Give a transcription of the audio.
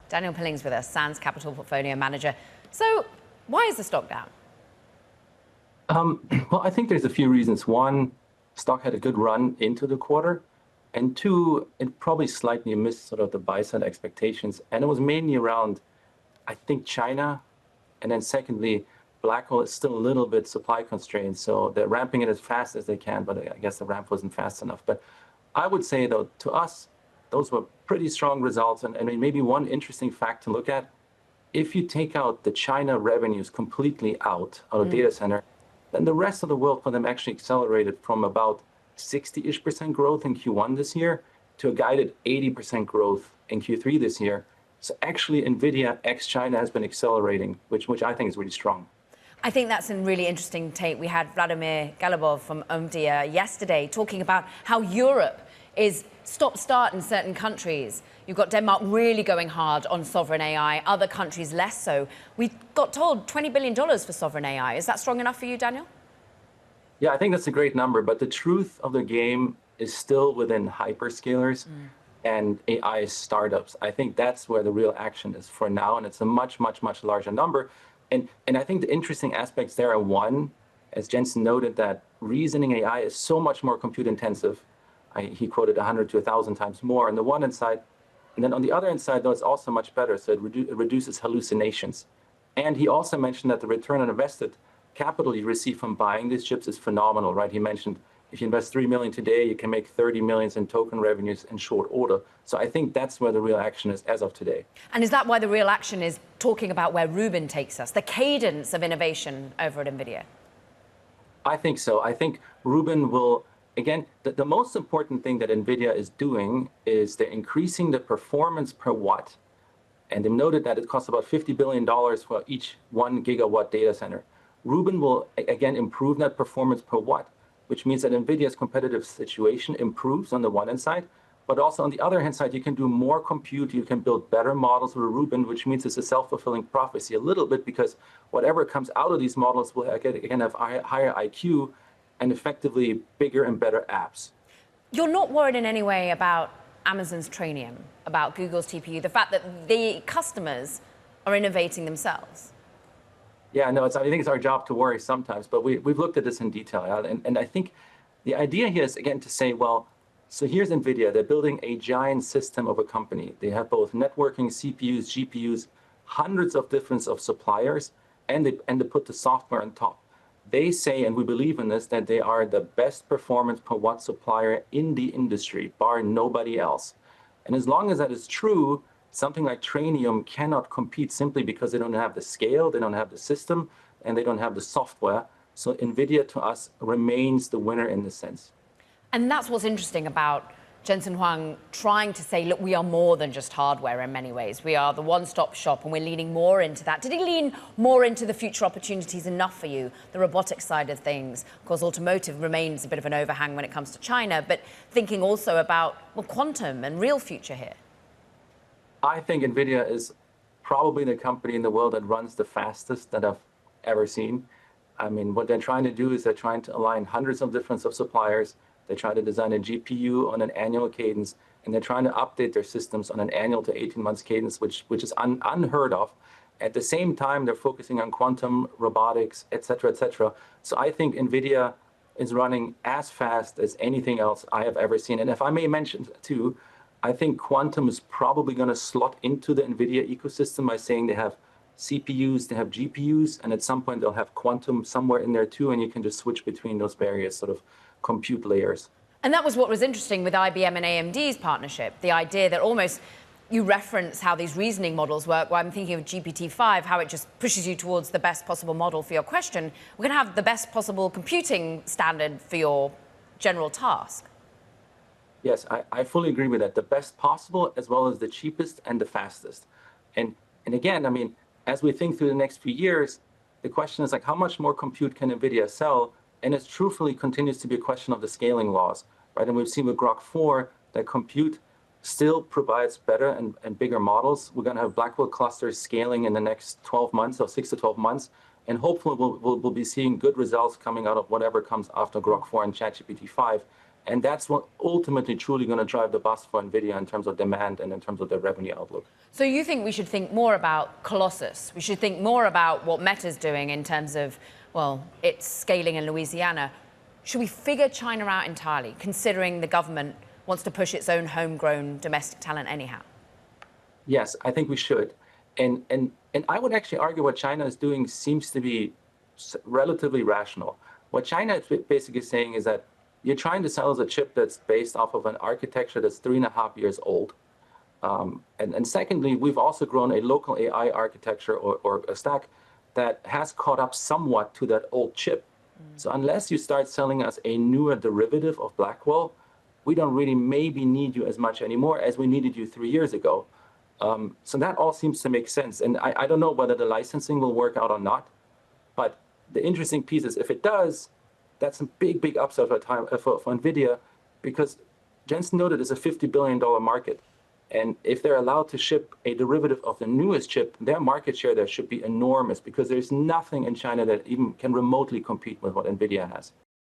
Daniel Pilling's with us, Sands Capital Portfolio Manager. So why is the stock down? Well, I think there's a few reasons. One, stock had a good run into the quarter. And two, it probably slightly missed sort of the buy-side expectations. And it was mainly around, I think, China. And then secondly, Blackwell is still a little bit supply constrained. So they're ramping it as fast as they can, but I guess the ramp wasn't fast enough. But I would say, though, to us, those were pretty strong results. And maybe one interesting fact to look at, if you take out the China revenues completely out of data center, then the rest of the world for them actually accelerated from about 60-ish% growth in Q1 this year to a guided 80% growth in Q3 this year. So actually, Nvidia ex-China has been accelerating, which I think is really strong. I think that's a really interesting take. We had Vladimir Galibov from Nvidia yesterday talking about how Europe is stop-start in certain countries. You've got Denmark really going hard on sovereign AI, other countries less so. We got told $20 billion for sovereign AI. Is that strong enough for you, Daniel? Yeah, I think that's a great number, but the truth of the game is still within hyperscalers and AI startups. I think that's where the real action is for now, and it's a much, much, much larger number. And I think the interesting aspects there are, one, as Jensen noted, that reasoning AI is so much more compute intensive. He quoted 100 to 1,000 times more on the one hand side. And then on the other hand side, though, it's also much better. So it reduces hallucinations. And he also mentioned that the return on invested capital you receive from buying these chips is phenomenal, right? He mentioned if you invest $3 million today, you can make 30 million in token revenues in short order. So I think that's where the real action is as of today. And is that why the real action is talking about where Rubin takes us, the cadence of innovation over at Nvidia? I think so. I think Rubin will, again, the most important thing that Nvidia is doing is they're increasing the performance per watt. And they noted that it costs about $50 billion for each 1 gigawatt data center. Rubin will, again, improve that performance per watt, which means that NVIDIA's competitive situation improves on the one hand side, but also on the other hand side, you can do more compute, you can build better models with Rubin, which means it's a self-fulfilling prophecy a little bit, because whatever comes out of these models will, again, have higher IQ and effectively bigger and better apps. You're not worried in any way about Amazon's Trainium, about Google's TPU, the fact that the customers are innovating themselves? Yeah, no, I think it's our job to worry sometimes, but we've looked at this in detail. And I think the idea here is, again, to say, well, so here's NVIDIA. They're building a giant system of a company. They have both networking, CPUs, GPUs, hundreds of different suppliers, and they put the software on top. They say, and we believe in this, that they are the best performance per watt supplier in the industry, bar nobody else. And as long as that is true, something like Trainium cannot compete simply because they don't have the scale, they don't have the system, and they don't have the software. So NVIDIA, to us, remains the winner in this sense. And that's what's interesting about Jensen Huang trying to say, look, we are more than just hardware in many ways. We are the one-stop shop, and we're leaning more into that. Did he lean more into the future opportunities enough for you, the robotics side of things? Of course, automotive remains a bit of an overhang when it comes to China, but thinking also about, well, quantum and real future here. I think NVIDIA is probably the company in the world that runs the fastest that I've ever seen. I mean, what they're trying to do is they're trying to align hundreds of different suppliers. They try to design a GPU on an annual cadence, and they're trying to update their systems on an annual to 18 months cadence, which is unheard of. At the same time, they're focusing on quantum, robotics, et cetera, et cetera. So I think NVIDIA is running as fast as anything else I have ever seen. And if I may mention, too, I think quantum is probably going to slot into the NVIDIA ecosystem by saying they have CPUs, they have GPUs, and at some point they'll have quantum somewhere in there too, and you can just switch between those various sort of compute layers. And that was what was interesting with IBM and AMD's partnership, the idea that almost you reference how these reasoning models work. Well, I'm thinking of GPT-5, how it just pushes you towards the best possible model for your question. We're going to have the best possible computing standard for your general task. Yes, I fully agree with that. The best possible, as well as the cheapest and the fastest. And again, I mean, as we think through the next few years, the question is like, how much more compute can NVIDIA sell? And it truthfully continues to be a question of the scaling laws, right? And we've seen with Grok 4 that compute still provides better and bigger models. We're going to have Blackwell clusters scaling in the next 12 months, or 6 to 12 months. And hopefully we'll be seeing good results coming out of whatever comes after Grok 4 and ChatGPT 5. And that's what ultimately truly going to drive the bus for Nvidia in terms of demand and in terms of their revenue outlook. So you think we should think more about Colossus? We should think more about what Meta's doing in terms of, well, its scaling in Louisiana. Should we figure China out entirely, considering the government wants to push its own homegrown domestic talent anyhow? Yes, I think we should. And I would actually argue what China is doing seems to be relatively rational. What China is basically saying is that you're trying to sell us a chip that's based off of an architecture that's 3.5 years old. And secondly, we've also grown a local AI architecture or a stack that has caught up somewhat to that old chip. So unless you start selling us a newer derivative of Blackwell, we don't really maybe need you as much anymore as we needed you 3 years ago. So that all seems to make sense. And I don't know whether the licensing will work out or not. But the interesting piece is if it does, that's a big, big upside for Nvidia, because Jensen noted it's a $50 billion market. And if they're allowed to ship a derivative of the newest chip, their market share there should be enormous, because there's nothing in China that even can remotely compete with what Nvidia has.